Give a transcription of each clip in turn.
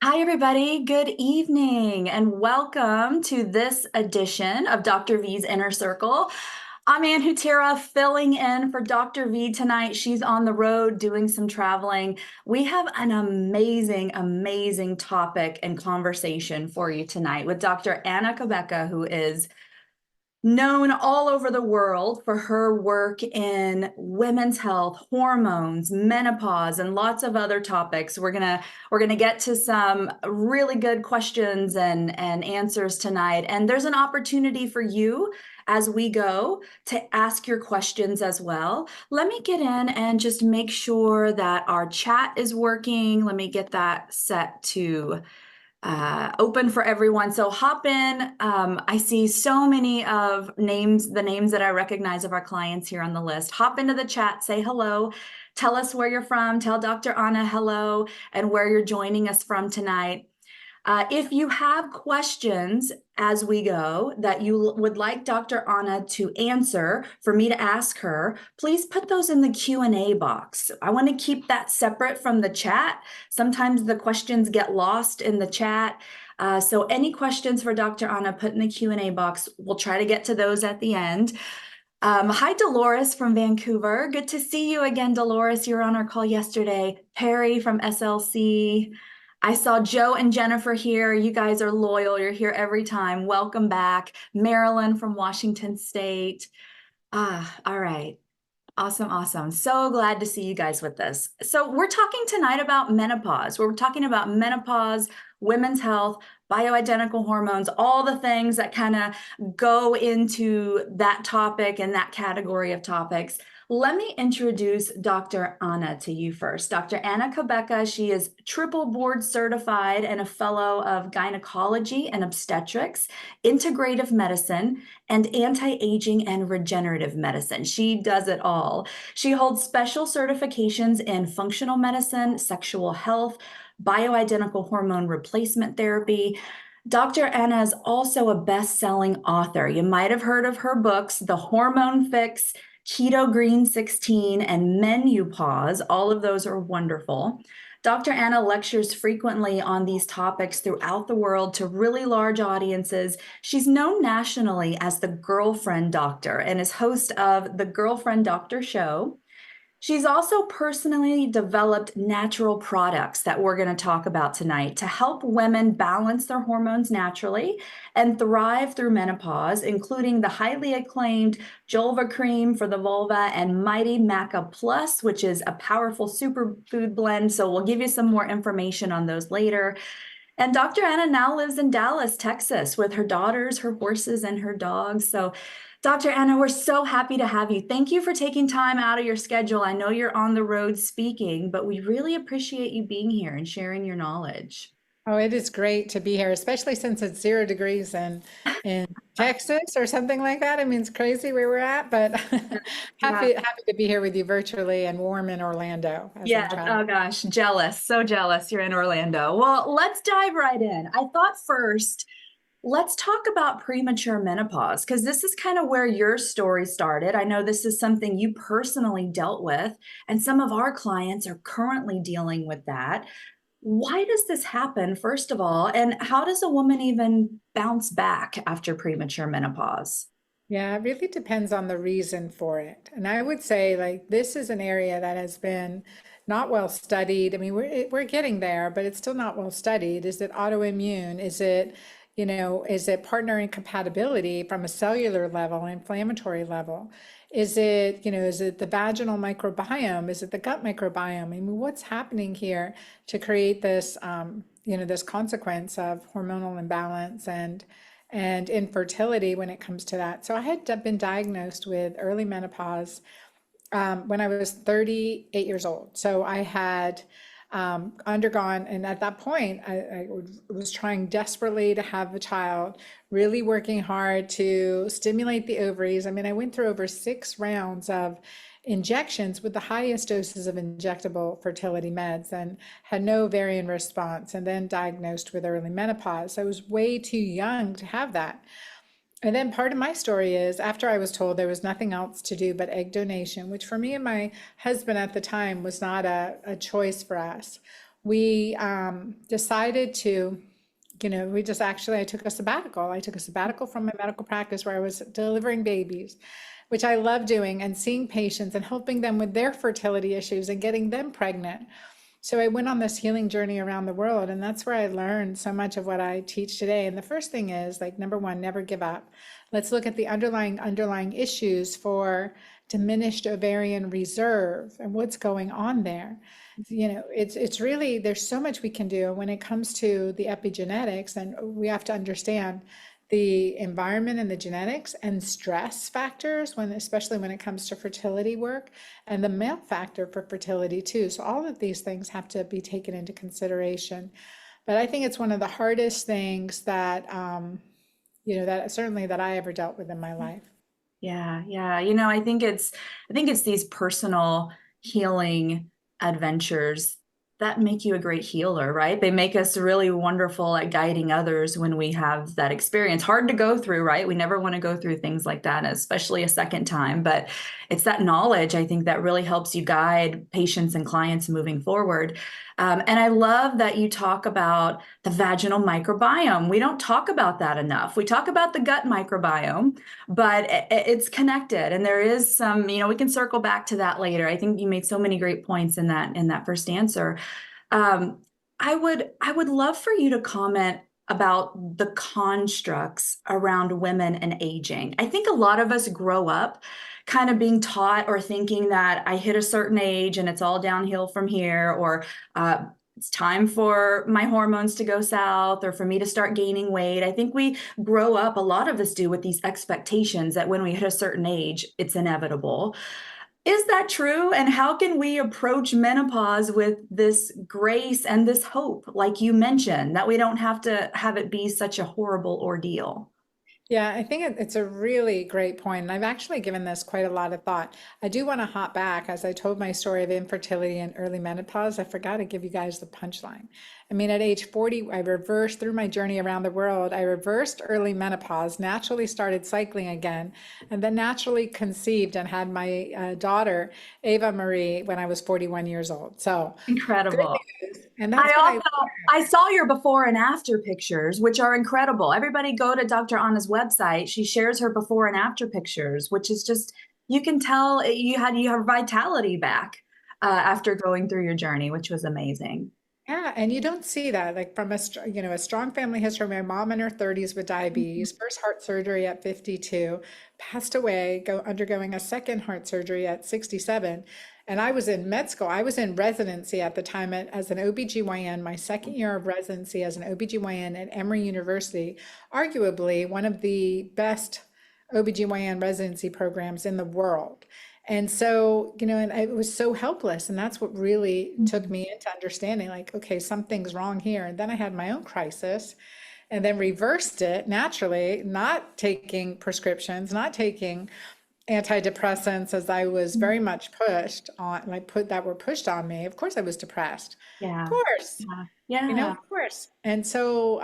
Hi, everybody. Good evening, and welcome to this edition of Dr. V's Inner Circle. I'm Ann Hutera, filling in for Dr. V tonight. She's on the road doing some traveling. We have an amazing topic and conversation for you tonight with Dr. Anna Cabeca, who is known all over the world for her work in women's health, hormones, menopause, and lots of other topics. We're gonna get to some really good questions and answers tonight. And there's an opportunity for you as we go to ask your questions as well. Let me get in and just make sure that our chat is working. Let me get that set to open for everyone. So hop in. I see so many of the names that I recognize of our clients here on the list. Hop into the chat, say hello, tell us where you're from, tell Dr. Anna hello, and where you're joining us from tonight. If you have questions as we go that you would like Dr. Anna to answer for me to ask her, please put those in the Q&A box. I want to keep that separate from the chat. Sometimes the questions get lost in the chat. So any questions for Dr. Anna, put in the Q&A box. We'll try to get to those at the end. Hi, Dolores from Vancouver. Good to see you again, Dolores. You were on our call yesterday. Perry from SLC. I saw Joe and Jennifer here. You guys are loyal. You're here every time. Welcome back. Marilyn from Washington State. All right. Awesome. So glad to see you guys with this. So we're talking tonight about menopause. We're talking about menopause, women's health, bioidentical hormones, all the things that kind of go into that topic and that category of topics. Let me introduce Dr. Anna to you first. Dr. Anna Cabeca, she is triple board certified and a fellow of gynecology and obstetrics, integrative medicine, and anti-aging and regenerative medicine. She does it all. She holds special certifications in functional medicine, sexual health, bioidentical hormone replacement therapy. Dr. Anna is also a best-selling author. You might have heard of her books, The Hormone Fix, Keto Green 16, and Menupause. All of those are wonderful. Dr. Anna lectures frequently on these topics throughout the world to really large audiences. She's known nationally as the Girlfriend Doctor and is host of the Girlfriend Doctor Show. She's also personally developed natural products that we're going to talk about tonight to help women balance their hormones naturally and thrive through menopause, including the highly acclaimed Julva Cream for the vulva and Mighty Maca Plus, which is a powerful superfood blend. So we'll give you some more information on those later. And Dr. Anna now lives in Dallas, Texas, with her daughters, her horses, and her dogs. So Dr. Anna, we're so happy to have you. Thank you for taking time out of your schedule. I know you're on the road speaking, but we really appreciate you being here and sharing your knowledge. Oh, it is great to be here, especially since it's 0 degrees in Texas or something like that. I mean, it's crazy where we're at, but Yeah. happy to be here with you virtually and warm in Orlando as I'm Yeah. traveling. Oh gosh, jealous. So jealous you're in Orlando. Well, let's dive right in. I thought first, let's talk about premature menopause because this is kind of where your story started. I know this is something you personally dealt with, and some of our clients are currently dealing with that. Why does this happen, first of all? And how does a woman even bounce back after premature menopause? Yeah, it really depends on the reason for it. And I would say like this is an area that has been not well studied. I mean, we're getting there, but it's still not well studied. Is it autoimmune? Is it partner incompatibility from a cellular level, inflammatory level? Is it the vaginal microbiome? Is it the gut microbiome? I mean, what's happening here to create this, this consequence of hormonal imbalance and infertility when it comes to that. So I had been diagnosed with early menopause when I was 38 years old. So I had undergone, and at that point, I was trying desperately to have a child, really working hard to stimulate the ovaries. I mean, I went through over 6 rounds of injections with the highest doses of injectable fertility meds and had no ovarian response, and then diagnosed with early menopause. I was way too young to have that. And then part of my story is after I was told there was nothing else to do but egg donation, which for me and my husband at the time was not a choice for us. we decided to, we just actually, I took a sabbatical. I took a sabbatical from my medical practice where I was delivering babies, which I love doing, and seeing patients and helping them with their fertility issues and getting them pregnant. So I went on this healing journey around the world, and that's where I learned so much of what I teach today. And the first thing is, like, number one, never give up. Let's look at the underlying issues for diminished ovarian reserve and what's going on there. It's really, there's so much we can do when it comes to the epigenetics, and we have to understand the environment and the genetics and stress factors, especially when it comes to fertility work, and the male factor for fertility too. So all of these things have to be taken into consideration. But I think it's one of the hardest things that that certainly that I ever dealt with in my life. Yeah, yeah. I think it's these personal healing adventures that make you a great healer, right? They make us really wonderful at guiding others when we have that experience. Hard to go through, right? We never want to go through things like that, especially a second time, but it's that knowledge, I think, that really helps you guide patients and clients moving forward. And I love that you talk about the vaginal microbiome. We don't talk about that enough. We talk about the gut microbiome, but it's connected, and there is some, we can circle back to that later. I think you made so many great points in that first answer. um, I would love for you to comment about the constructs around women and aging. I think a lot of us grow up kind of being taught or thinking that I hit a certain age and it's all downhill from here, or it's time for my hormones to go south or for me to start gaining weight. I think we grow up, a lot of us do, with these expectations that when we hit a certain age, it's inevitable. Is that true? And how can we approach menopause with this grace and this hope, like you mentioned, that we don't have to have it be such a horrible ordeal? Yeah, I think it's a really great point, and I've actually given this quite a lot of thought. I do want to hop back as I told my story of infertility and early menopause. I forgot to give you guys the punchline. I mean, at age 40, I reversed through my journey around the world. I reversed early menopause, naturally started cycling again, and then naturally conceived and had my daughter, Ava Marie, when I was 41 years old. So good Incredible. news. And I that's what I also I saw your before and after pictures, which are incredible. Everybody go to Dr. Anna's website. She shares her before and after pictures, which is just, you can tell you have vitality back after going through your journey, which was amazing. Yeah, and you don't see that like from a strong family history. My mom in her 30s with diabetes, first heart surgery at 52, passed away, undergoing a second heart surgery at 67. And I was in med school. I was in residency at the time as an OBGYN, my second year of residency as an OBGYN at Emory University, arguably one of the best OBGYN residency programs in the world. And so, and I was so helpless. And that's what really took Mhm. me into understanding, like, okay, something's wrong here. And then I had my own crisis and then reversed it naturally, not taking prescriptions, not taking antidepressants as I was very much pushed on, like put that were pushed on me. Of course, I was depressed. Of Yeah. course, Yeah. Yeah. of course. And so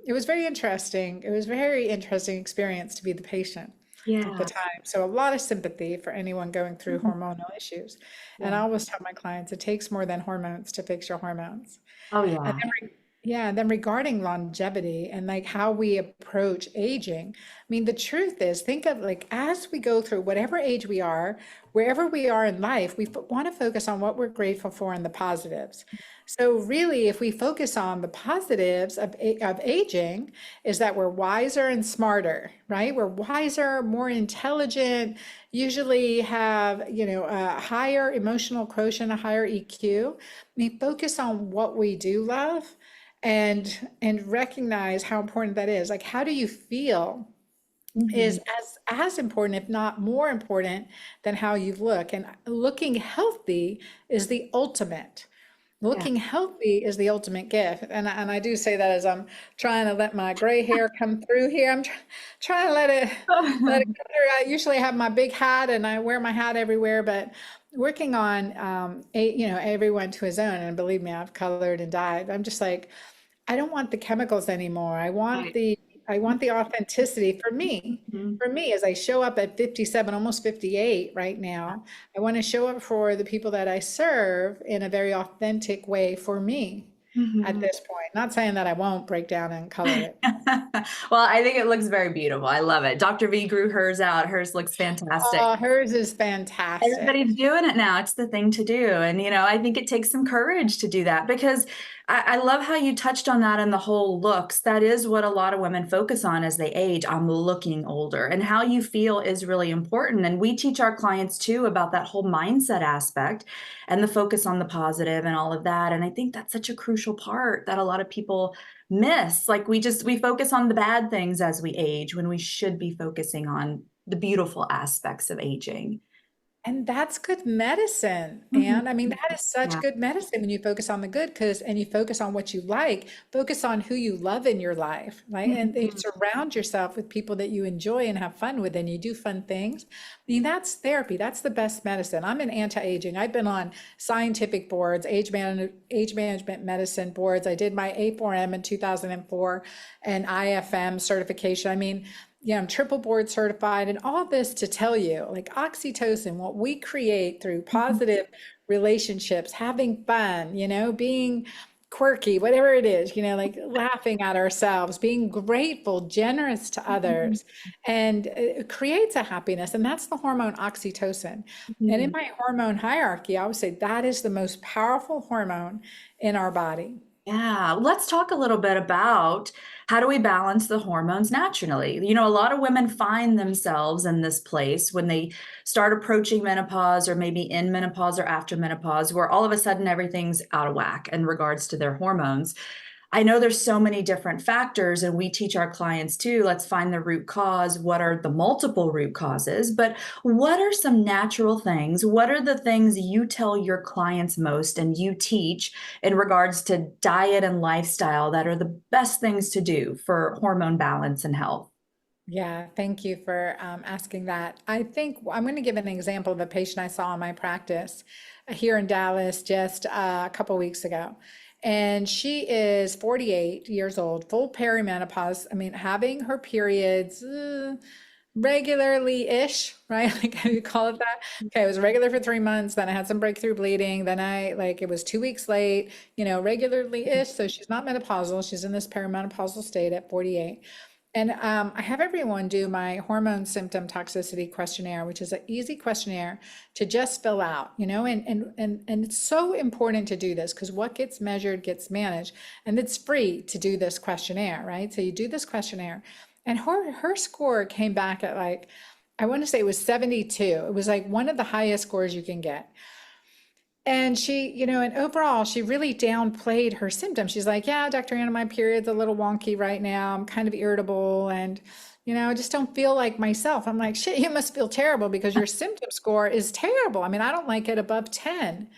it was very interesting. It was a very interesting experience to be the patient at the Yeah. time. So a lot of sympathy for anyone going through Mhm. hormonal issues. And I Yeah. always tell my clients it takes more than hormones to fix your hormones. Oh, And yeah. then, yeah, and then regarding longevity and like how we approach aging, I mean, the truth is, think of like as we go through whatever age we are, wherever we are in life, we want to focus on what we're grateful for and the positives. So really, if we focus on the positives of aging, is that we're wiser and smarter, right? We're wiser, more intelligent, usually have, a higher emotional quotient, a higher EQ. I mean, focus on what we do love and recognize how important that is. Like, how do you feel Mhm. is as important, if not more important, than how you look. And looking healthy is the ultimate. Yeah. Looking healthy is the ultimate gift. And I do say that as I'm trying to let my gray hair come through here. I'm trying to let it come through. I usually have my big hat and I wear my hat everywhere, but working on everyone to his own. And believe me, I've colored and dyed. I'm just like, I don't want the chemicals anymore. I want Right. I want the authenticity for me. Mhm. For me, as I show up at 57, almost 58 right now, I want to show up for the people that I serve in a very authentic way for me at Mhm. this point. Not saying that I won't break down and color it. Well, I think it looks very beautiful. I love it. Dr. V grew hers out. Hers looks fantastic. Oh, hers is fantastic. Everybody's doing it now. It's the thing to do. And, I think it takes some courage to do that because I love how you touched on that and the whole looks. That is what a lot of women focus on as they age. I'm looking older. And how you feel is really important. And we teach our clients too about that whole mindset aspect and the focus on the positive and all of that. And I think that's such a crucial part that a lot of people miss. Like we focus on the bad things as we age when we should be focusing on the beautiful aspects of aging. And that's good medicine. Mhm. And I mean, that is such Yeah. good medicine when you focus on the good, and you focus on what you like, focus on who you love in your life, right? And you Mhm. surround yourself with people that you enjoy and have fun with, and you do fun things. I mean, that's therapy. That's the best medicine. I'm in anti-aging. I've been on scientific boards, age management medicine boards. I did my A4M in 2004 and IFM certification. I mean, yeah, I'm triple board certified, and all this to tell you, like oxytocin, what we create through Mhm. positive relationships, having fun, being quirky, whatever it is, like laughing at ourselves, being grateful, generous to Mhm. others, and it creates a happiness. And that's the hormone oxytocin. And in Mhm. my hormone hierarchy, I would say that is the most powerful hormone in our body. Yeah, let's talk a little bit about how do we balance the hormones naturally. A lot of women find themselves in this place when they start approaching menopause or maybe in menopause or after menopause, where all of a sudden everything's out of whack in regards to their hormones. I know there's so many different factors, and we teach our clients too. Let's find the root cause. What are the multiple root causes? But what are some natural things? What are the things you tell your clients most and you teach in regards to diet and lifestyle that are the best things to do for hormone balance and health? Yeah, thank you for asking that. I think I'm going to give an example of a patient I saw in my practice here in Dallas just a couple weeks ago. And she is 48 years old, full perimenopause. I mean, having her periods regularly-ish, right? Like how you call it that. Okay, it was regular for 3 months, then I had some breakthrough bleeding, then it was 2 weeks late, regularly-ish. So she's not menopausal, she's in this perimenopausal state at 48. And I have everyone do my hormone symptom toxicity questionnaire, which is an easy questionnaire to just fill out, and it's so important to do this because what gets measured gets managed, and it's free to do this questionnaire, right? So you do this questionnaire, and her score came back at like, I want to say it was 72. It was like one of the highest scores you can get. And she, and overall, she really downplayed her symptoms. She's like, yeah, Dr. Anna, my period's a little wonky right now. I'm kind of irritable and, I just don't feel like myself. I'm like, shit, you must feel terrible because your symptom score is terrible. I mean, I don't like it above 10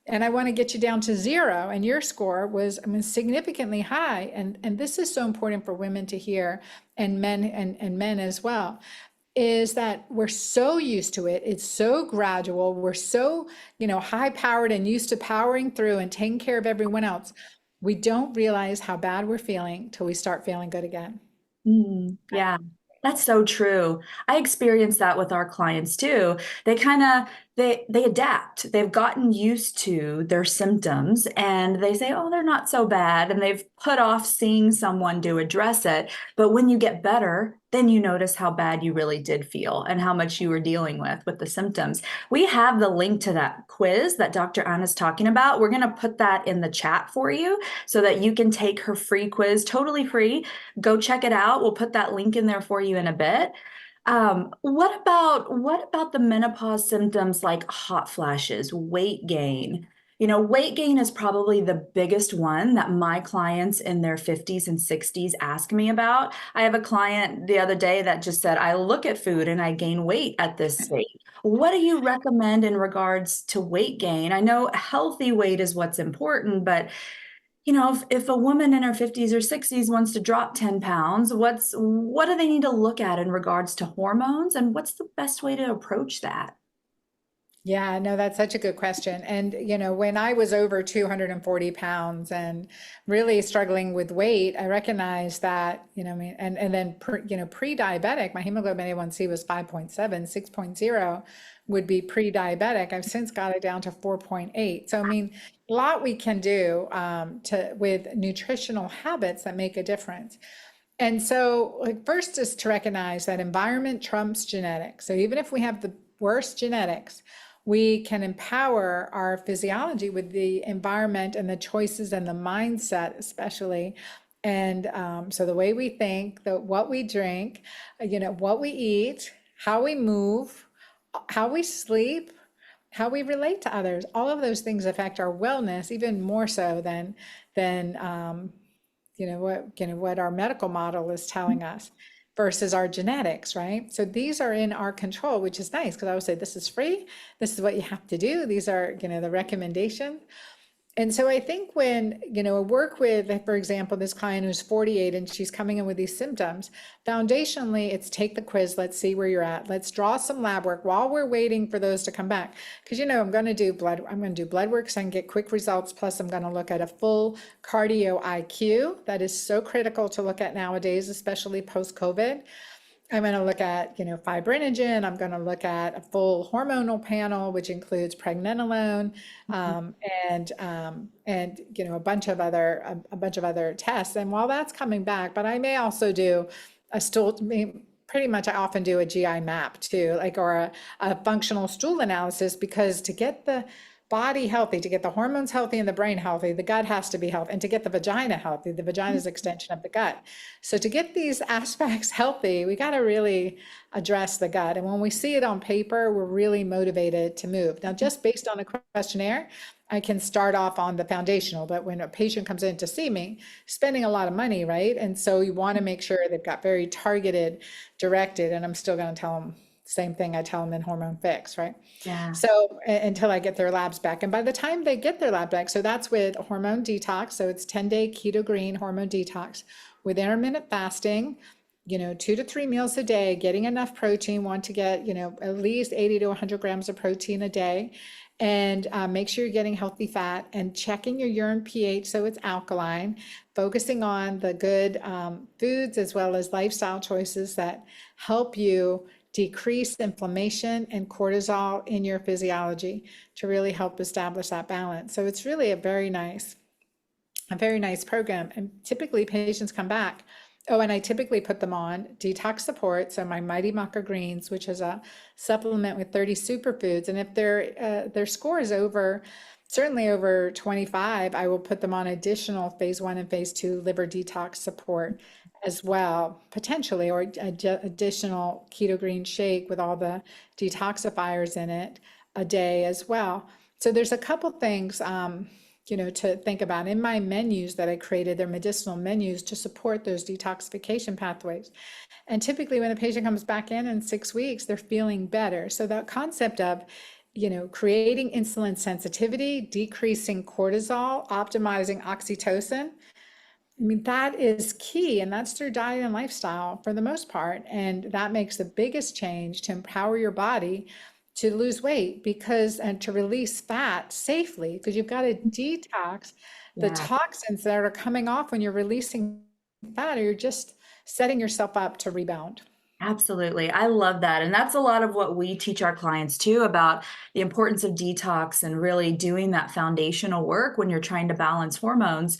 and I want to get you down to 0. And your score was, I mean, significantly high. And this is so important for women to hear and men as well is that we're so used to it. It's so gradual. We're so, high powered and used to powering through and taking care of everyone else. We don't realize how bad we're feeling till we start feeling good again. Yeah, that's so true. I experience that with our clients too. They kind of they adapt. They've gotten used to their symptoms and they say, "Oh, they're not so bad." And they've put off seeing someone to address it. But when you get better, then you notice how bad you really did feel and how much you were dealing with the symptoms. We have the link to that quiz that Dr. Anna's talking about. We're going to put that in the chat for you so that you can take her free quiz, totally free. Go check it out. We'll put that link in there for you in a bit. What about the menopause symptoms like hot flashes, weight gain? Weight gain is probably the biggest one that my clients in their 50s and 60s ask me about. I have a client the other day that just said, I look at food and I gain weight at this state. What do you recommend in regards to weight gain? I know healthy weight is what's important, but if a woman in her 50s or 60s wants to drop 10 pounds, what do they need to look at in regards to hormones and what's the best way to approach that? Yeah, no, that's such a good question. And, when I was over 240 pounds and really struggling with weight, I recognized that, I mean, and then, pre-diabetic, my hemoglobin A1C was 5.7, 6.0 would be pre-diabetic. I've since got it down to 4.8. So, I mean, a lot we can do with nutritional habits that make a difference. And so, like, first is to recognize that environment trumps genetics. So even if we have the worst genetics, we can empower our physiology with the environment and the choices and the mindset, especially. And so the way we think, what we drink, what we eat, how we move, how we sleep, how we relate to others, all of those things affect our wellness even more so than what our medical model is telling us versus our genetics, right? So these are in our control, which is nice because I would say this is free. This is what you have to do. These are, the recommendation. And so I think when, I work with, for example, this client who's 48 and she's coming in with these symptoms, foundationally, it's take the quiz. Let's see where you're at. Let's draw some lab work while we're waiting for those to come back. Because, I'm going to do blood work so I can get quick results. Plus, I'm going to look at a full cardio IQ. That is so critical to look at nowadays, especially post-COVID. I'm going to look at, fibrinogen. I'm going to look at a full hormonal panel, which includes pregnenolone, um, and a bunch of other tests. And while that's coming back, but I may also do pretty much I often do a GI map too, like or a functional stool analysis because to get the body healthy, to get the hormones healthy and the brain healthy, the gut has to be healthy. And to get the vagina healthy, the vagina is an extension of the gut. So to get these aspects healthy, we got to really address the gut. And when we see it on paper, we're really motivated to move. Now, just based on a questionnaire, I can start off on the foundational, but when a patient comes in to see me, spending a lot of money, right? And so you want to make sure they've got very targeted, directed, and I'm still going to tell them same thing I tell them in Hormone Fix, right? Yeah. So until I get their labs back. And by the time they get their lab back, so that's with hormone detox. So it's 10-day keto green hormone detox with intermittent fasting, 2 to 3 meals a day, getting enough protein, want to get, at least 80 to 100 grams of protein a day. And make sure you're getting healthy fat and checking your urine pH so it's alkaline, focusing on the good foods as well as lifestyle choices that help you decrease inflammation and cortisol in your physiology to really help establish that balance. So it's really a very nice program. And typically patients come back. Oh, and I typically put them on detox support. So my Mighty Maca Greens, which is a supplement with 30 superfoods. And if their score is certainly over 25, I will put them on additional phase 1 and phase 2 liver detox support as well, potentially, or additional keto green shake with all the detoxifiers in it a day as well. So there's a couple things to think about in my menus that I created. They're medicinal menus to support those detoxification pathways. And typically when a patient comes back in 6 weeks, they're feeling better. So that concept of, creating insulin sensitivity, decreasing cortisol, optimizing oxytocin, I mean, that is key, and that's through diet and lifestyle for the most part. And that makes the biggest change to empower your body to lose weight and to release fat safely, because you've got to detox the Yeah. toxins that are coming off when you're releasing fat, or you're just setting yourself up to rebound. Absolutely. I love that. And that's a lot of what we teach our clients too about the importance of detox and really doing that foundational work when you're trying to balance hormones.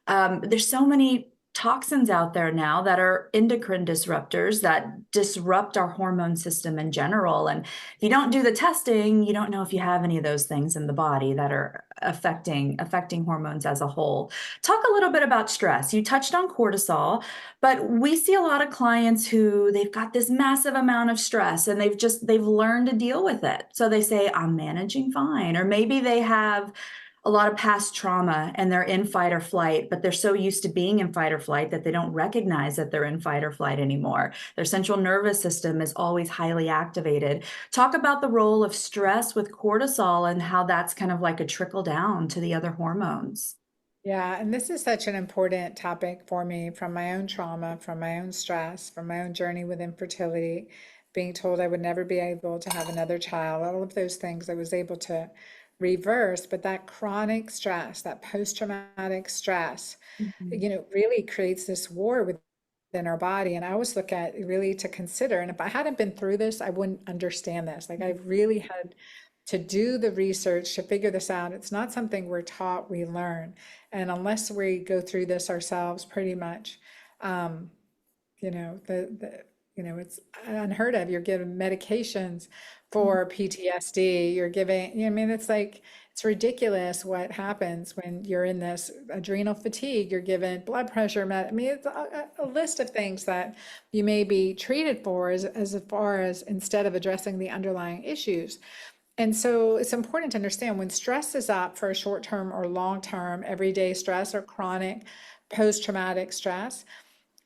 There's so many toxins out there now that are endocrine disruptors that disrupt our hormone system in general. And if you don't do the testing, you don't know if you have any of those things in the body that are affecting hormones as a whole. Talk a little bit about stress. You touched on cortisol. But we see a lot of clients who they've got this massive amount of stress and they've learned to deal with it. So they say, I'm managing fine. Or maybe they have a lot of past trauma and they're in fight or flight, but they're so used to being in fight or flight that they don't recognize that they're in fight or flight anymore. Their central nervous system is always highly activated. Talk about the role of stress with cortisol and how that's kind of like a trickle down to the other hormones. Yeah, and this is such an important topic for me from my own trauma, from my own stress, from my own journey with infertility, being told I would never be able to have another child, all of those things I was able to reverse. But that chronic stress, that post-traumatic stress, Mhm. really creates this war within our body. And I always look at really to consider, and if I hadn't been through this, I wouldn't understand this. Like I really had to do the research to figure this out. It's not something we're taught, we learn. And unless we go through this ourselves, pretty much, um, it's unheard of. You're given medications for PTSD. You're giving, I mean, it's like, it's ridiculous what happens when you're in this adrenal fatigue. You're given blood pressure I mean, it's a list of things that you may be treated for as far as instead of addressing the underlying issues. And so it's important to understand when stress is up for a short term or long term, everyday stress or chronic post traumatic stress,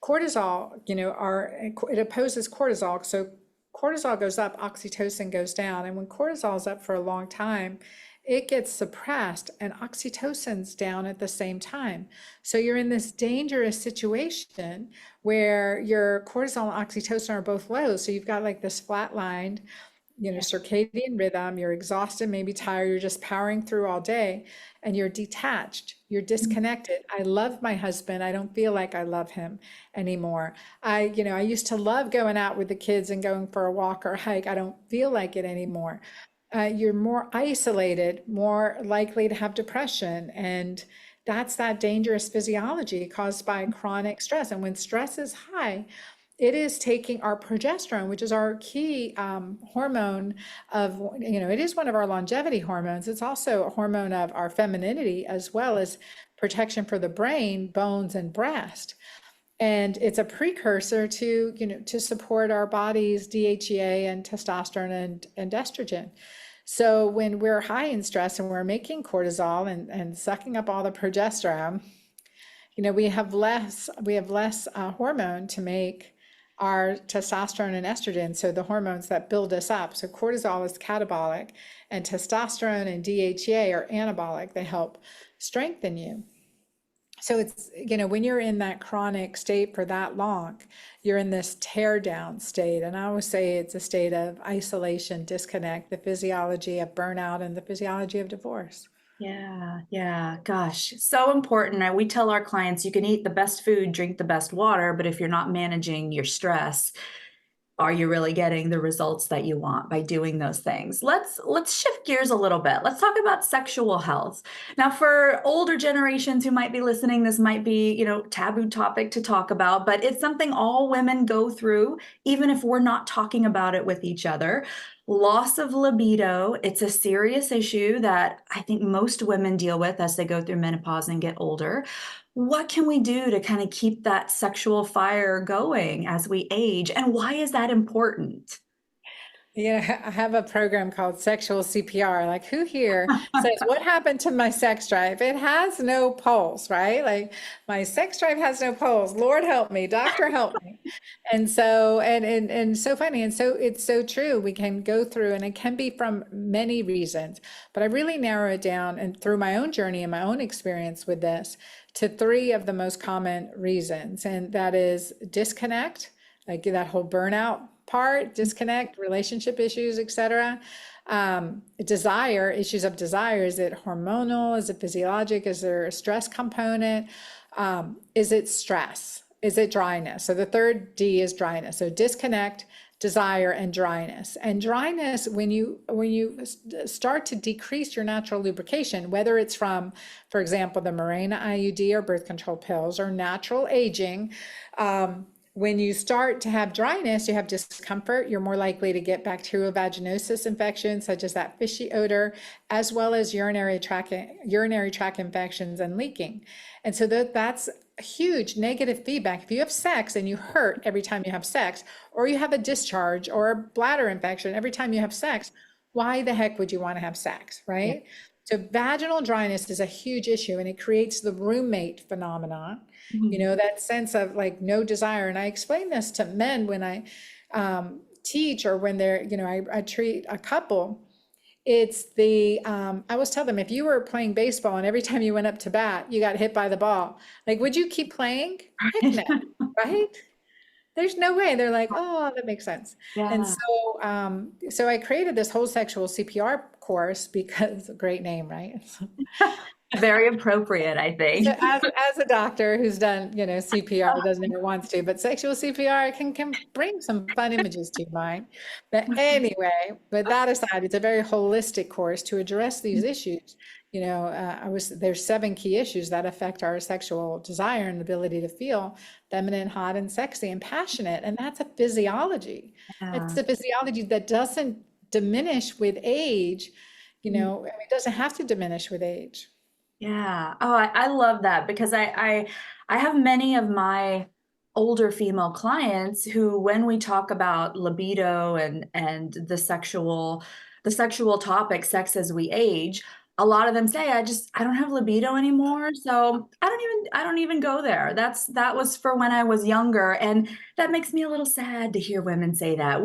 cortisol, it opposes cortisol. So cortisol goes up, oxytocin goes down. And when cortisol is up for a long time, it gets suppressed and oxytocin's down at the same time. So you're in this dangerous situation where your cortisol and oxytocin are both low. So you've got like this flatlined Yeah. circadian rhythm, you're exhausted, maybe tired, you're just powering through all day, and you're detached, you're disconnected. I love my husband. I don't feel like I love him anymore. I used to love going out with the kids and going for a walk or hike. I don't feel like it anymore. You're more isolated, more likely to have depression. And that's that dangerous physiology caused by chronic stress. And when stress is high, it is taking our progesterone, which is our key hormone of, it is one of our longevity hormones. It's also a hormone of our femininity as well as protection for the brain, bones, and breast. And it's a precursor to support our body's DHEA and testosterone and estrogen. So when we're high in stress and we're making cortisol and sucking up all the progesterone, we have less hormone to make our testosterone and estrogen, so the hormones that build us up. So cortisol is catabolic, and testosterone and DHEA are anabolic. They help strengthen you. So it's, when you're in that chronic state for that long, you're in this tear down state. And I always say it's a state of isolation, disconnect, the physiology of burnout and the physiology of divorce. Yeah, yeah, gosh, so important. And we tell our clients you can eat the best food, drink the best water, but if you're not managing your stress, are you really getting the results that you want by doing those things? Let's shift gears a little bit. Let's talk about sexual health. Now, for older generations who might be listening, this might be, taboo topic to talk about, but it's something all women go through, even if we're not talking about it with each other. Loss of libido, it's a serious issue that I think most women deal with as they go through menopause and get older. What can we do to kind of keep that sexual fire going as we age? And why is that important? Yeah, I have a program called Sexual CPR. Like, who here says, what happened to my sex drive? It has no pulse, right? Like, my sex drive has no pulse. Lord help me, doctor help me. And so, and so funny. And so it's so true. We can go through, and it can be from many reasons, but I really narrow it down and through my own journey and my own experience with this to three of the most common reasons. And that is disconnect, like that whole burnout part, disconnect, relationship issues, etc. Desire, issues of desire. Is it hormonal? Is it physiologic? Is there a stress component? Is it stress? Is it dryness? So the third D is dryness. So disconnect, desire, and dryness. And dryness, when you start to decrease your natural lubrication, whether it's from, for example, the Mirena IUD or birth control pills or natural aging, when you start to have dryness, you have discomfort, you're more likely to get bacterial vaginosis infections, such as that fishy odor, as well as urinary tract infections and leaking. And so that's huge negative feedback. If you have sex and you hurt every time you have sex, or you have a discharge or a bladder infection every time you have sex, why the heck would you want to have sex, Yeah. right? So vaginal dryness is a huge issue, and it creates the roommate phenomenon, Mhm. that sense of like no desire. And I explain this to men when I teach, or when they're, I treat a couple. It's I always tell them, if you were playing baseball and every time you went up to bat, you got hit by the ball, like, would you keep playing? Heck no, right? There's no way. They're like, oh, that makes sense. And Yeah. so I created this whole sexual CPR course because great name, right? Very appropriate, I So think. as a doctor who's done, CPR, doesn't ever wants to, but sexual CPR can bring some fun images to your mind. But anyway, but that aside, it's a very holistic course to address these issues. There's 7 key issues that affect our sexual desire and ability to feel feminine, hot, and sexy and passionate. And that's a physiology. It's Yeah. a physiology that doesn't diminish with age. It doesn't have to diminish with age. Yeah. Oh, I love that because I have many of my older female clients who, when we talk about libido and the sexual topic, sex as we age, a lot of them say, I don't have libido anymore. So I don't even go there. That was for when I was younger. And that makes me a little sad to hear women say that.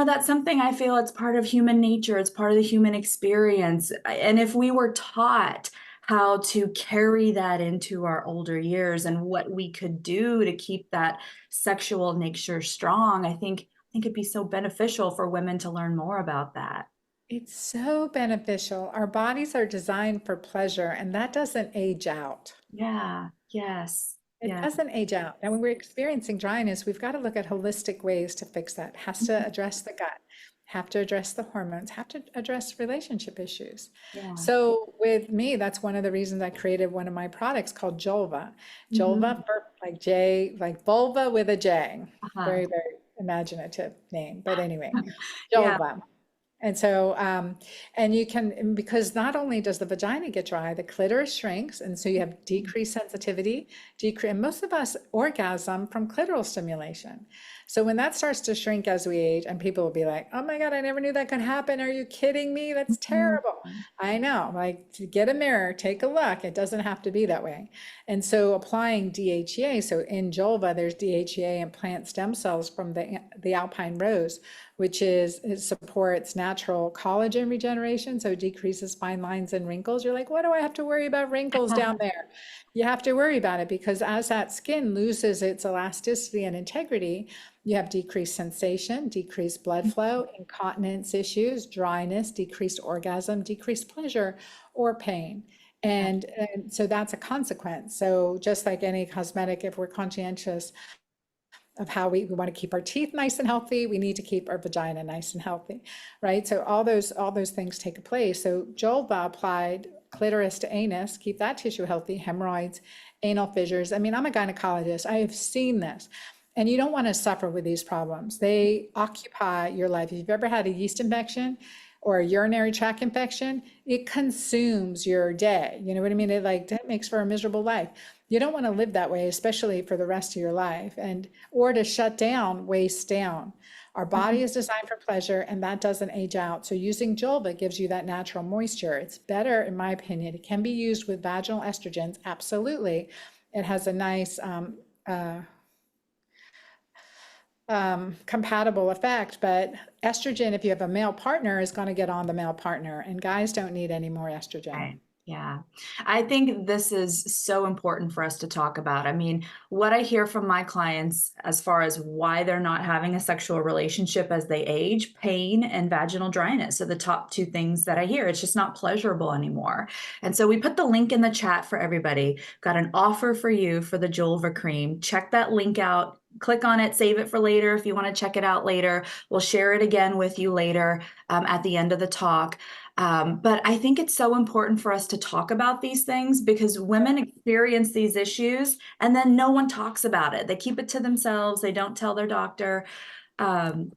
That's something I feel it's part of human nature. It's part of the human experience. And if we were taught how to carry that into our older years and what we could do to keep that sexual nature strong, I think it'd be so beneficial for women to learn more about that. It's so beneficial. Our bodies are designed for pleasure, and that doesn't age out. Yeah. Yes. It Yeah. doesn't age out. And when we're experiencing dryness, we've got to look at holistic ways to fix that. Has to address the gut, have to address the hormones, have to address relationship issues. Yeah. So with me, that's one of the reasons I created one of my products called Jolva. Mhm. Jolva for like J, like vulva with a J. Uh-huh. Very, very imaginative name. But anyway, Yeah. Jolva. And so, and you can, because not only does the vagina get dry, the clitoris shrinks. And so you have decreased sensitivity, and most of us orgasm from clitoral stimulation. So when that starts to shrink as we age, and people will be like, oh my God, I never knew that could happen. Are you kidding me? That's terrible. Mhm. I know, like get a mirror, take a look. It doesn't have to be that way. And so applying DHEA, so in Jolva, there's DHEA and plant stem cells from the alpine rose, which it supports natural collagen regeneration, so it decreases fine lines and wrinkles. You're like, what do I have to worry about wrinkles down there? You have to worry about it because as that skin loses its elasticity and integrity, you have decreased sensation, decreased blood flow, incontinence issues, dryness, decreased orgasm, decreased pleasure or pain. And so that's a consequence. So just like any cosmetic, if we're conscientious of how we want to keep our teeth nice and healthy, we need to keep our vagina nice and healthy, right? So all those things take place. So Jolva applied clitoris to anus, keep that tissue healthy, hemorrhoids, anal fissures. I mean, I'm a gynecologist. I have seen this. And you don't want to suffer with these problems. They occupy your life. If you've ever had a yeast infection or a urinary tract infection, it consumes your day. You know what I mean? That makes for a miserable life. You don't want to live that way, especially for the rest of your life, or to shut down, waste down. Our body is designed for pleasure, and that doesn't age out. So using Jolva gives you that natural moisture. It's better, in my opinion. It can be used with vaginal estrogens, absolutely. It has a nice compatible effect, but estrogen, if you have a male partner, is going to get on the male partner, and guys don't need any more estrogen. Right. Yeah. I think this is so important for us to talk about. I mean, what I hear from my clients as far as why they're not having a sexual relationship as they age, pain and vaginal dryness are the top 2 things that I hear. It's just not pleasurable anymore. And so we put the link in the chat for everybody. Got an offer for you for the Julva cream. Check that link out. Click on it, save it for later if you want to check it out later. We'll share it again with you later at the end of the talk. But I think it's so important for us to talk about these things because women experience these issues and then no one talks about it. They keep it to themselves. They don't tell their doctor. Um,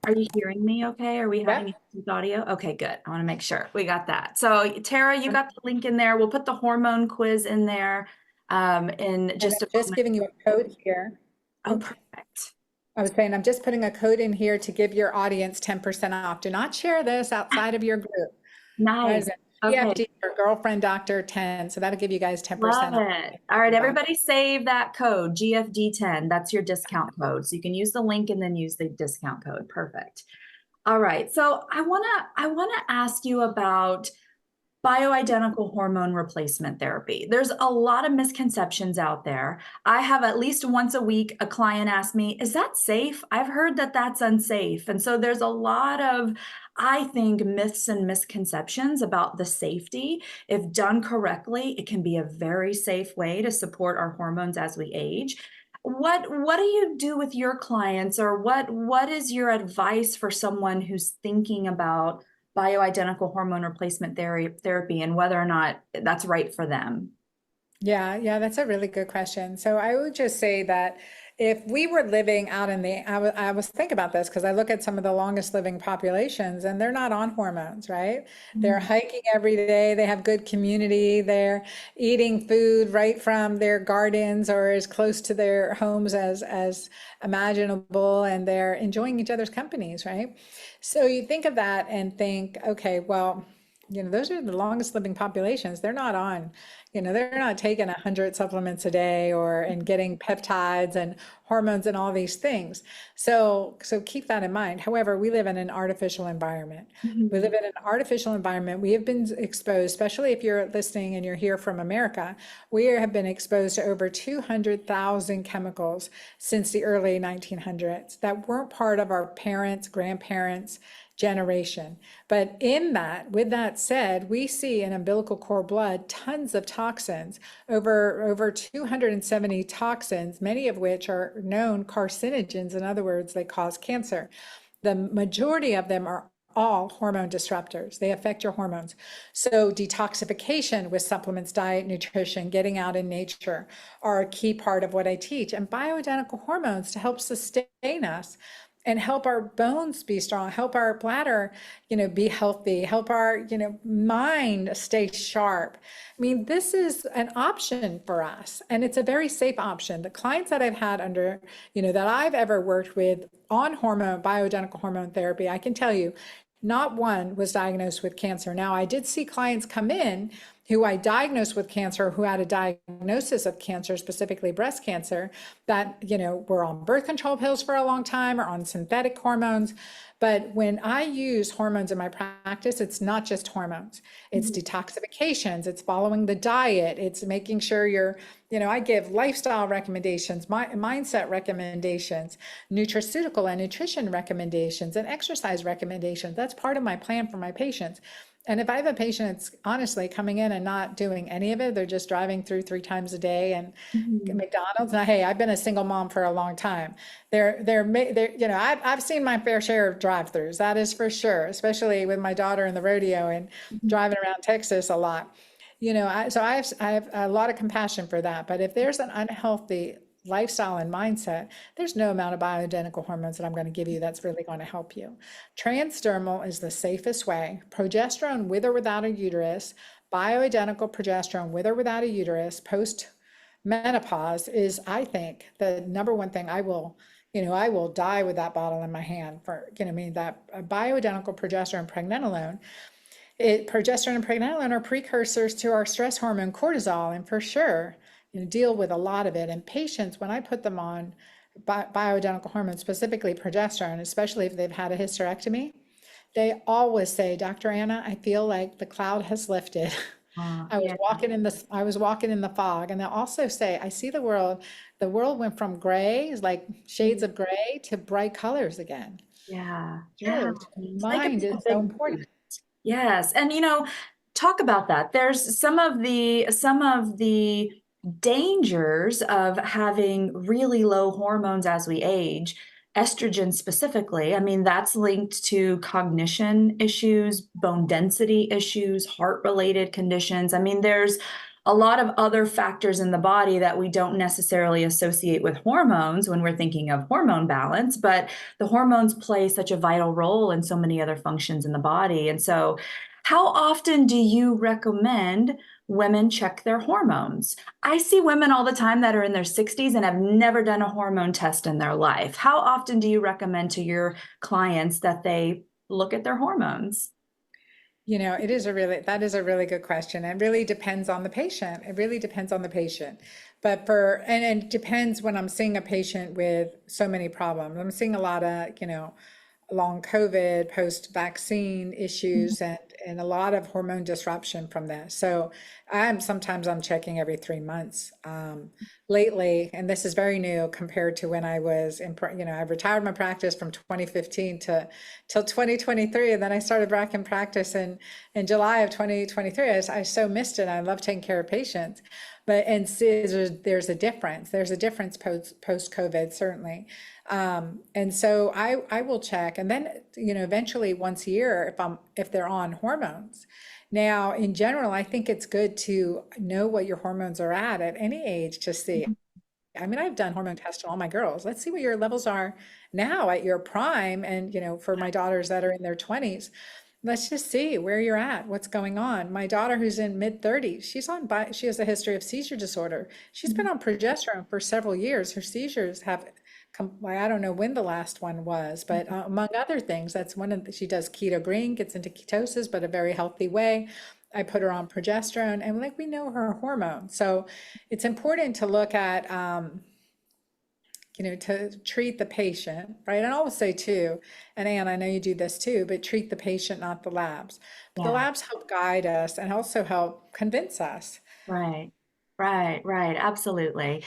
are you hearing me okay? Are we having Yep. issues with audio? Okay, good. I want to make sure we got that. So Tara, you got the link in there. We'll put the hormone quiz in there in And just I'm a just moment. giving you a code here. Oh, Oops. perfect. I was saying, I'm just putting a code in here to give your audience 10% off. Do not share this outside of your group. What is Nice. it? Okay. GFD for Girlfriend Doctor 10. So that'll give you guys Love 10% off. it. All right, everybody save that code, GFD10. That's your discount code. So you can use the link and then use the discount code. Perfect. All right. So I wanna ask you about bioidentical hormone replacement therapy. There's a lot of misconceptions out there. I have at least once a week a client ask me, "Is that safe? I've heard that that's unsafe." And so there's a lot of, I think, myths and misconceptions about the safety. If done correctly, it can be a very safe way to support our hormones as we age. What do you do with your clients, or what is your advice for someone who's thinking about bioidentical hormone replacement therapy and whether or not that's right for them? Yeah, that's a really good question. So I would just say that if we were living out in the, I was think about this because I look at some of the longest living populations and they're not on hormones, right? They're Mhm. hiking every day. They have good community. They're eating food right from their gardens or as close to their homes as imaginable, and they're enjoying each other's companies, right? So you think of that and think, okay, well, those are the longest living populations. They're not on, they're not taking 100 supplements a day or and getting peptides and hormones and all these things. So keep that in mind. However, we live in an artificial environment. We Mhm. live in an artificial environment. We have been exposed, especially if you're listening and you're here from America, we have been exposed to over 200,000 chemicals since the early 1900s that weren't part of our parents, grandparents, generation. But with that said, we see in umbilical cord blood tons of toxins, over 270 toxins, many of which are known carcinogens. In other words, they cause cancer. The majority of them are all hormone disruptors. They affect your hormones. So detoxification with supplements, diet, nutrition, getting out in nature are a key part of what I teach. And bioidentical hormones to help sustain us and help our bones be strong, help our bladder, be healthy, help our, mind stay sharp. I mean, this is an option for us, and it's a very safe option. The clients that I've had under, that I've ever worked with on bioidentical hormone therapy, I can tell you, not one was diagnosed with cancer. Now, I did see clients come in who I diagnosed with cancer, who had a diagnosis of cancer, specifically breast cancer, that, were on birth control pills for a long time or on synthetic hormones. But when I use hormones in my practice, it's not just hormones. It's Mhm. detoxifications, it's following the diet, it's making sure I give lifestyle recommendations, mindset recommendations, nutraceutical and nutrition recommendations, and exercise recommendations. That's part of my plan for my patients. And if I have a patient that's honestly coming in and not doing any of it, they're just driving through 3 times a day and Mhm. McDonald's. Now, hey, I've been a single mom for a long time. I've seen my fair share of drive-throughs. That is for sure, especially with my daughter in the rodeo and Mhm. driving around Texas a lot. I have a lot of compassion for that. But if there's an unhealthy lifestyle and mindset, there's no amount of bioidentical hormones that I'm going to give you that's really going to help you. Transdermal is the safest way. Progesterone with or without a uterus, bioidentical progesterone with or without a uterus, post menopause is, I think, the number one thing I will die with that bottle in my hand for, that bioidentical progesterone, pregnenolone. Progesterone and pregnenolone are precursors to our stress hormone cortisol, and for sure, deal with a lot of it. And patients, when I put them on bioidentical hormones, specifically progesterone, especially if they've had a hysterectomy, they always say, Dr. Anna, I feel like the cloud has lifted. Yeah. I was walking in the fog. And they'll also say, I see the world went from gray, like shades Mhm. of gray, to bright colors again. Yeah. Yeah. True. It's like Mind it's a is so big important. boost. Yes. And talk about that. There's some of the dangers of having really low hormones as we age. Estrogen specifically, I mean, that's linked to cognition issues, bone density issues, heart-related conditions. I mean, there's a lot of other factors in the body that we don't necessarily associate with hormones when we're thinking of hormone balance, but the hormones play such a vital role in so many other functions in the body. And so, how often do you recommend women check their hormones? I see women all the time that are in their 60s and have never done a hormone test in their life. How often do you recommend to your clients that they look at their hormones? That is a really good question. It really depends on the patient. It really depends on the patient. And it depends when I'm seeing a patient with so many problems. I'm seeing a lot of, long COVID, post-vaccine issues, and a lot of hormone disruption from this. So sometimes I'm checking every 3 months lately, and this is very new compared to when I was I retired my practice from 2015 to till 2023, and then I started back in practice in July of 2023. I so missed it. I love taking care of patients, but and see, there's a difference. There's a difference post COVID, certainly. And so I will check, and then eventually once a year if they're on hormones. Now, in general, I think it's good to know what your hormones are at any age to see. I mean, I've done hormone tests on all my girls. Let's see what your levels are now at your prime, and for my daughters that are in their 20s. Let's just see where you're at, what's going on. My daughter, who's in mid 30s, she has a history of seizure disorder. She's been on progesterone for several years. Her seizures have come, like, I don't know when the last one was, but among other things, that's she does keto green, gets into ketosis, but a very healthy way. I put her on progesterone, and like we know her hormones. So it's important to look at, to treat the patient, right? And I always say too, and Anne, I know you do this too, but treat the patient, not the labs. But the Yeah. labs help guide us and also help convince us. Right. Right. Right. Absolutely.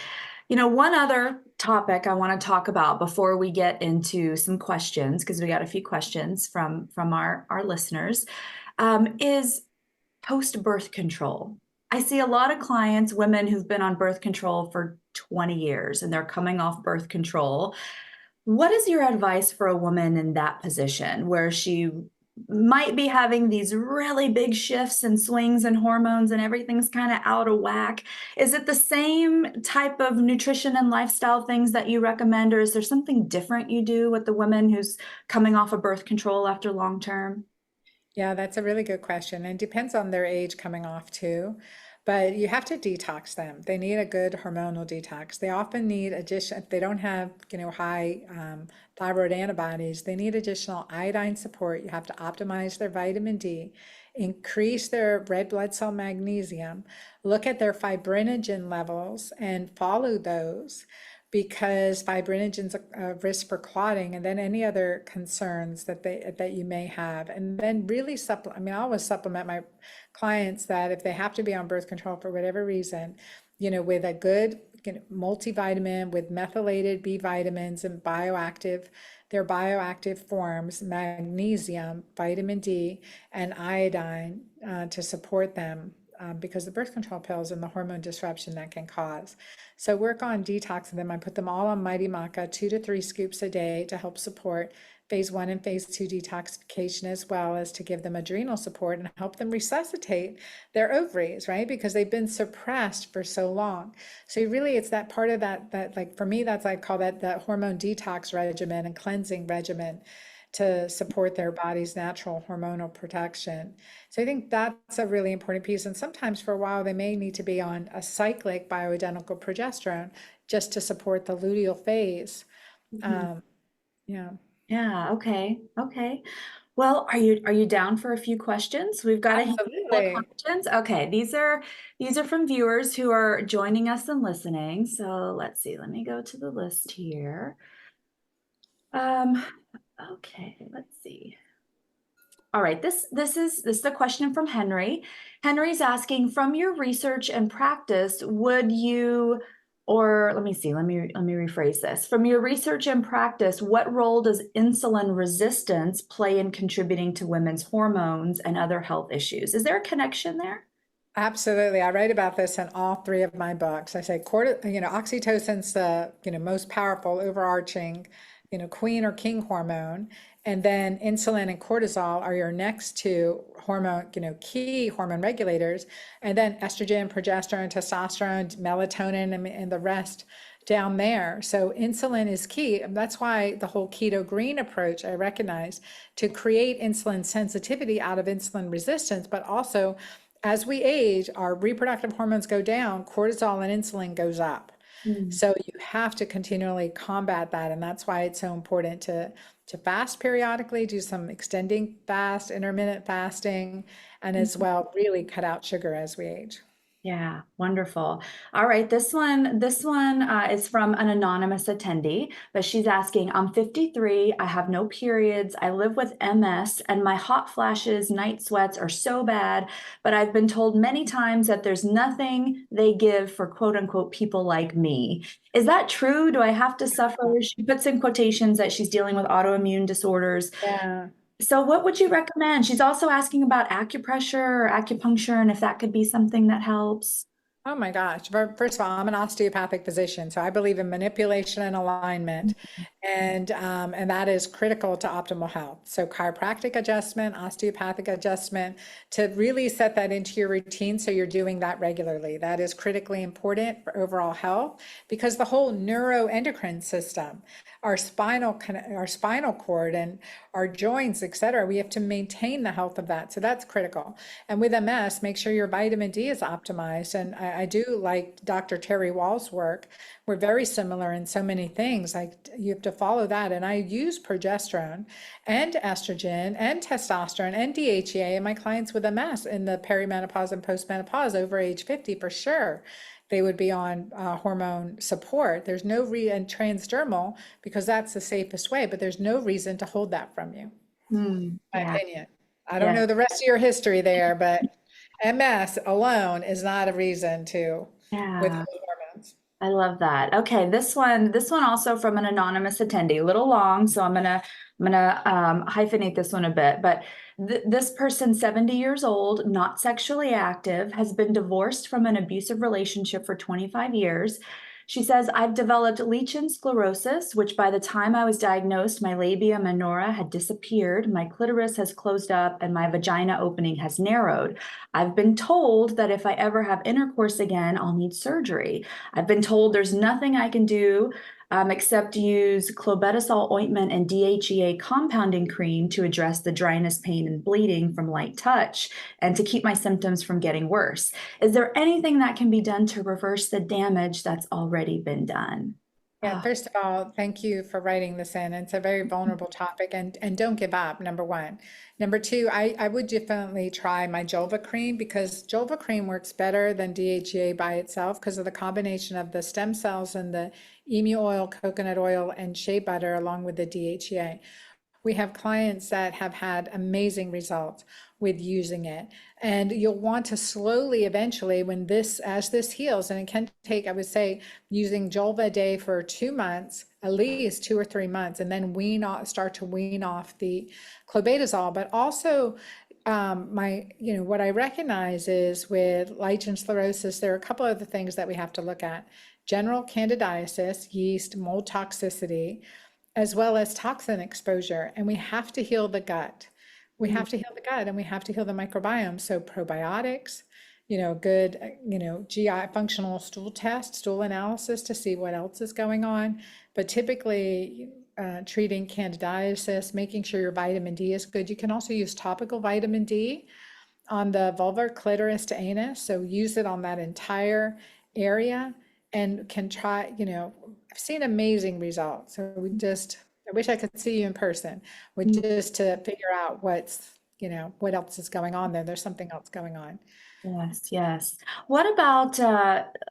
One other topic I want to talk about before we get into some questions, because we got a few questions from our listeners, is post-birth control. I see a lot of clients, women who've been on birth control for 20 years and they're coming off birth control. What is your advice for a woman in that position where she might be having these really big shifts and swings and hormones and everything's kind of out of whack? Is it the same type of nutrition and lifestyle things that you recommend, or is there something different you do with the woman who's coming off of birth control after long term? Yeah, that's a really good question. And it depends on their age coming off too. But you have to detox them. They need a good hormonal detox. They often need addition, if they don't have, high thyroid antibodies, they need additional iodine support. You have to optimize their vitamin D, increase their red blood cell magnesium, look at their fibrinogen levels and follow those, because fibrinogen's a risk for clotting, and then any other concerns that you may have. And then really supplement. I mean, I always supplement my clients that if they have to be on birth control for whatever reason, with a good multivitamin with methylated B vitamins and their bioactive forms, magnesium, vitamin D, and iodine to support them, because the birth control pills and the hormone disruption that can cause. So work on detoxing them. I put them all on Mighty Maca, 2 to 3 scoops a day to help support phase 1 and phase 2 detoxification, as well as to give them adrenal support and help them resuscitate their ovaries, right? Because they've been suppressed for so long. So really it's that part of that like for me, I call that hormone detox regimen and cleansing regimen to support their body's natural hormonal protection. So I think that's a really important piece. And sometimes for a while, they may need to be on a cyclic bioidentical progesterone just to support the luteal phase. Mhm. Um, yeah. Yeah, okay. Okay. Well, are you down for a few questions? We've got a handful of Absolutely. questions. Okay, these are from viewers who are joining us and listening. So let's see. Let me go to the list here. Um, okay, let's see. All right, this is a question from Henry. Henry's asking, from your research and practice, would you, or let me see, let me rephrase this. From your research and practice, what role does insulin resistance play in contributing to women's hormones and other health issues? Is there a connection there? Absolutely. I write about this in all three of my books. I say, oxytocin's the, most powerful overarching, queen or king hormone. And then insulin and cortisol are your next two hormone, key hormone regulators. And then estrogen, progesterone, testosterone, melatonin, and the rest down there. So insulin is key. That's why the whole keto green approach I recognize to create insulin sensitivity out of insulin resistance, but also as we age, our reproductive hormones go down, cortisol and insulin goes up. Mm. So you have to continually combat that. And that's why it's so important to fast periodically, do some extending fast, intermittent fasting, and as well, really cut out sugar as we age. Yeah, wonderful. All right, this one is from an anonymous attendee, but she's asking, I'm 53, I have no periods, I live with MS, and my hot flashes, night sweats are so bad, but I've been told many times that there's nothing they give for quote unquote people like me. Is that true? Do I have to suffer? She puts in quotations that she's dealing with autoimmune disorders. Yeah. So what would you recommend? She's also asking about acupressure or acupuncture and if that could be something that helps. Oh my gosh. First of all, I'm an osteopathic physician, so I believe in manipulation and alignment, and that is critical to optimal health. So chiropractic adjustment, osteopathic adjustment, to really set that into your routine so you're doing that regularly. That is critically important for overall health because the whole neuroendocrine system, our spinal cord and our joints, et cetera, we have to maintain the health of that. So that's critical. And with MS, make sure your vitamin D is optimized. And I do like Dr. Terry Wall's work. We're very similar in so many things. Like you have to follow that. And I use progesterone and estrogen and testosterone and DHEA in my clients with MS in the perimenopause and postmenopause over age 50 for sure. They would be on hormone support. There's no and transdermal because that's the safest way, but there's no reason to hold that from you, my Yeah, opinion. I don't yeah, know the rest of your history there, but MS alone is not a reason to yeah. withhold hormones. I love that. Okay, this one also from an anonymous attendee, a little long, so I'm gonna hyphenate this one a bit. But this person, 70 years old, not sexually active, has been divorced from an abusive relationship for 25 years. She says, I've developed lichen sclerosis, which by the time I was diagnosed, my labia minora had disappeared, my clitoris has closed up, and my vagina opening has narrowed. I've been told that if I ever have intercourse again, I'll need surgery. I've been told there's nothing I can do except use clobetasol ointment and DHEA compounding cream to address the dryness, pain, and bleeding from light touch and to keep my symptoms from getting worse. Is there anything that can be done to reverse the damage that's already been done? Yeah, Oh, first of all, thank you for writing this in. It's a very vulnerable topic and don't give up, number one. Number two, I would definitely try my Jolva cream because Jolva cream works better than DHEA by itself because of the combination of the stem cells and the emu oil, coconut oil, and shea butter along with the DHEA. We have clients that have had amazing results with using it. And you'll want to slowly, eventually, as this heals, and it can take, I would say, using Jolva a day for 2 months, at least 2 or 3 months, and then start to wean off the clobetasol. But also, what I recognize is with lichen sclerosis, there are a couple other things that we have to look at. General candidiasis, yeast, mold toxicity, as well as toxin exposure. And we have to heal the gut. We mm, have to heal the gut and we have to heal the microbiome. So probiotics, good, GI functional stool test, stool analysis to see what else is going on. But typically, treating candidiasis, making sure your vitamin D is good. You can also use topical vitamin D on the vulvar, clitoris to anus. So use it on that entire area and can try, I've seen amazing results. So I wish I could see you in person, with mm. just to figure out what else is going on there. There's something else going on. Yes, yes. What about,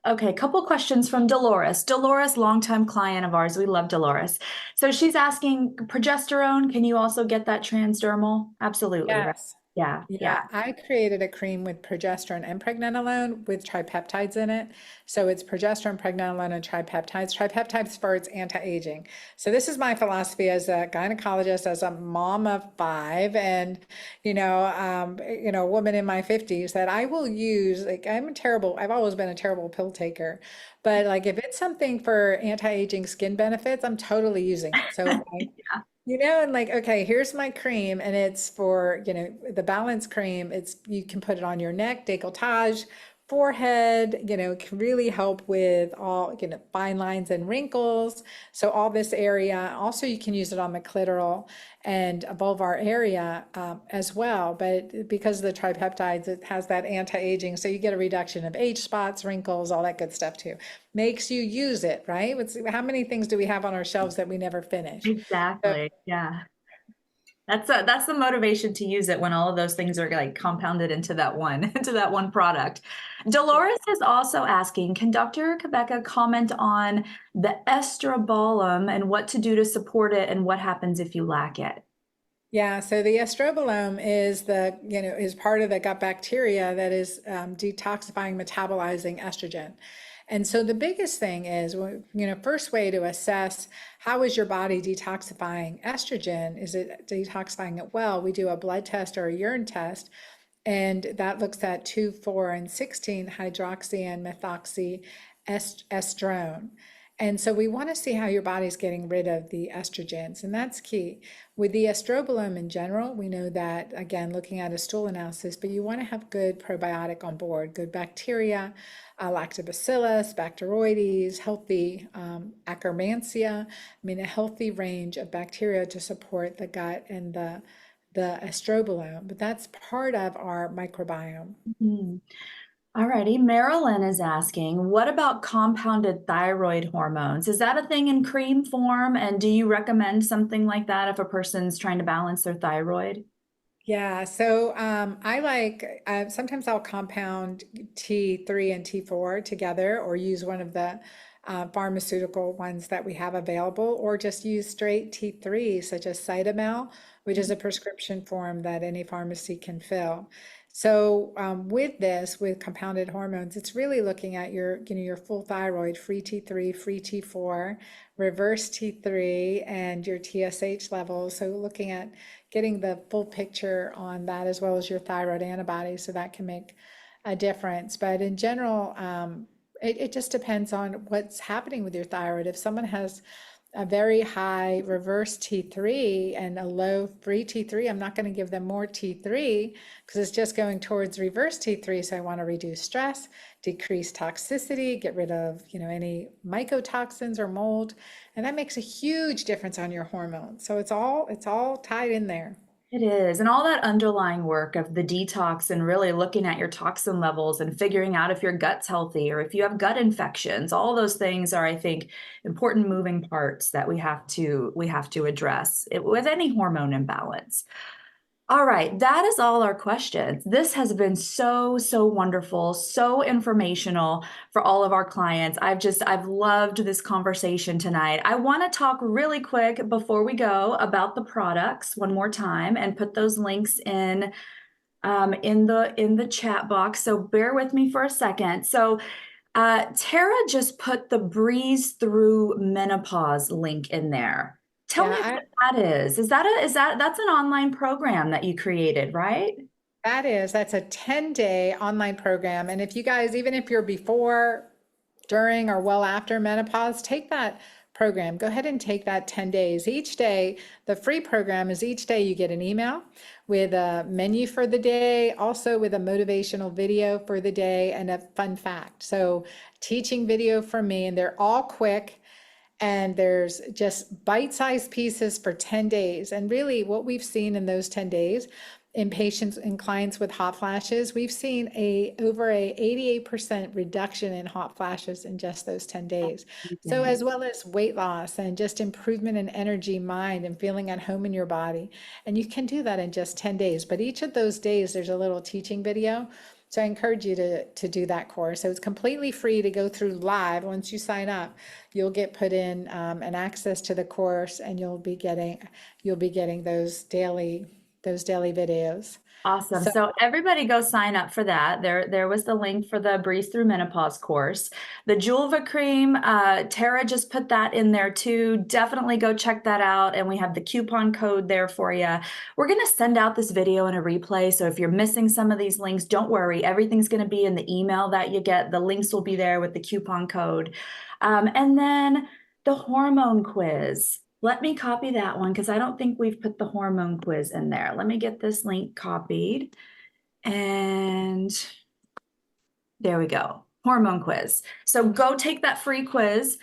okay, a couple questions from Dolores. Dolores, longtime client of ours. We love Dolores. So she's asking progesterone, can you also get that transdermal? Absolutely, right? Yes. Yeah, yeah. Yeah, I created a cream with progesterone and pregnenolone with tripeptides in it. So it's progesterone, pregnenolone, and tripeptides. Tripeptides for its anti-aging. So this is my philosophy as a gynecologist, as a mom of five, and a woman in my 50s that I will use. Like I've always been a terrible pill taker, but like if it's something for anti-aging skin benefits, I'm totally using it. So like, and like, okay, here's my cream, and it's for, the balance cream. You can put it on your neck, décolletage, forehead, it can really help with all, fine lines and wrinkles. So all this area. Also, you can use it on the clitoral and vulvar area as well. But because of the tripeptides, it has that anti-aging. So you get a reduction of age spots, wrinkles, all that good stuff too. Makes you use it, right? How many things do we have on our shelves that we never finish? So Exactly. Yeah. That's the motivation to use it when all of those things are like compounded into that one into that one product. Dolores is also asking, can Dr. Cabeca comment on the estrobolome and what to do to support it and what happens if you lack it? Yeah, so the estrobolome is is part of the gut bacteria that is detoxifying, metabolizing estrogen. And so the biggest thing is, first way to assess how is your body detoxifying estrogen, is it detoxifying it well? We do a blood test or a urine test, and that looks at 2, 4, and 16 hydroxy and methoxy estrone. And so we want to see how your body's getting rid of the estrogens, and that's key. With the estrobolome in general, we know that, again, looking at a stool analysis, but you want to have good probiotic on board, good bacteria, lactobacillus, Bacteroides, healthy Akkermansia. I mean, a healthy range of bacteria to support the gut and the estrobolome, but that's part of our microbiome. Mhm. All righty. Marilyn is asking, what about compounded thyroid hormones? Is that a thing in cream form? And do you recommend something like that if a person's trying to balance their thyroid? Yeah, so I like sometimes I'll compound T3 and T4 together, or use one of the pharmaceutical ones that we have available, or just use straight T3, such as Cytomel, which is a prescription form that any pharmacy can fill. So with compounded hormones, it's really looking at your full thyroid, free T3, free T4, reverse T3, and your TSH levels. So looking at getting the full picture on that, as well as your thyroid antibodies, so that can make a difference. But in general, it just depends on what's happening with your thyroid. If someone has a very high reverse T3 and a low free T3, I'm not going to give them more T3 because it's just going towards reverse T3. So I want to reduce stress, decrease toxicity, get rid of, any mycotoxins or mold, and that makes a huge difference on your hormones. So it's all tied in there. It is. And all that underlying work of the detox and really looking at your toxin levels and figuring out if your gut's healthy or if you have gut infections, all those things are, I think, important moving parts that we have to address with any hormone imbalance. All right, that is all our questions. This has been so, so wonderful, so informational for all of our clients. I've loved this conversation tonight. I want to talk really quick before we go about the products one more time and put those links in the chat box. So bear with me for a second. So Tara just put the Breeze Through Menopause link in there. Tell me Yeah, what that is. That's an online program that you created, right? that's a 10-day online program. And if you guys, even if you're before, during, or well after menopause, take that program. Go ahead and take that 10 days. Each day, the free program is each day you get an email with a menu for the day, also with a motivational video for the day and a fun fact. So, teaching video from me, and they're all quick. And there's just bite-sized pieces for 10 days. And really what we've seen in those 10 days in patients and clients with hot flashes, we've seen over a 88% reduction in hot flashes in just those 10 days. So Amazing. as well as weight loss and just improvement in energy, mind, and feeling at home in your body. And you can do that in just 10 days. But each of those days, there's a little teaching video. So I encourage you to do that course. So it's completely free to go through live. Once you sign up, you'll get put in an access to the course, and you'll be getting those daily videos. Awesome. So So everybody go sign up for that. There was the link for the Breeze Through Menopause course. The Julva cream, Tara just put that in there too. Definitely go check that out. And we have the coupon code there for you. We're going to send out this video in a replay. So if you're missing some of these links, don't worry. Everything's going to be in the email that you get. The links will be there with the coupon code. And then the hormone quiz. Let me copy that one because I don't think we've put the hormone quiz in there. Let me get this link copied. And there we go. Hormone quiz. So go take that free quiz.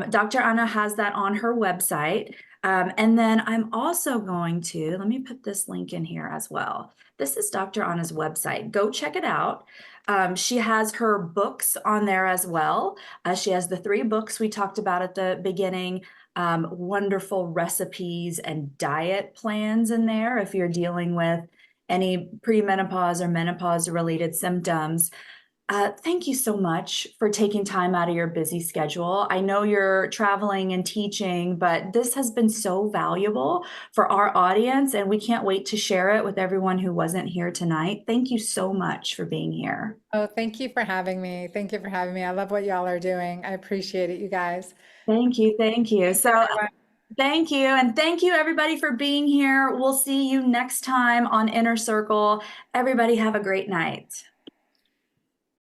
Dr. Anna has that on her website. And then I'm also going to, let me put this link in here as well. This is Dr. Anna's website. Go check it out. She has her books on there as well. She has the 3 books we talked about at the beginning, wonderful recipes and diet plans in there if you're dealing with any premenopause or menopause related symptoms. Thank you so much for taking time out of your busy schedule. I know you're traveling and teaching, but this has been so valuable for our audience, and we can't wait to share it with everyone who wasn't here tonight. Thank you so much for being here. Oh, thank you for having me. Thank you for having me. I love what y'all are doing. I appreciate it, you guys. Thank you. Thank you. Thank you, So, everyone. thank you. And thank you, everybody, for being here. We'll see you next time on Inner Circle. Everybody, have a great night.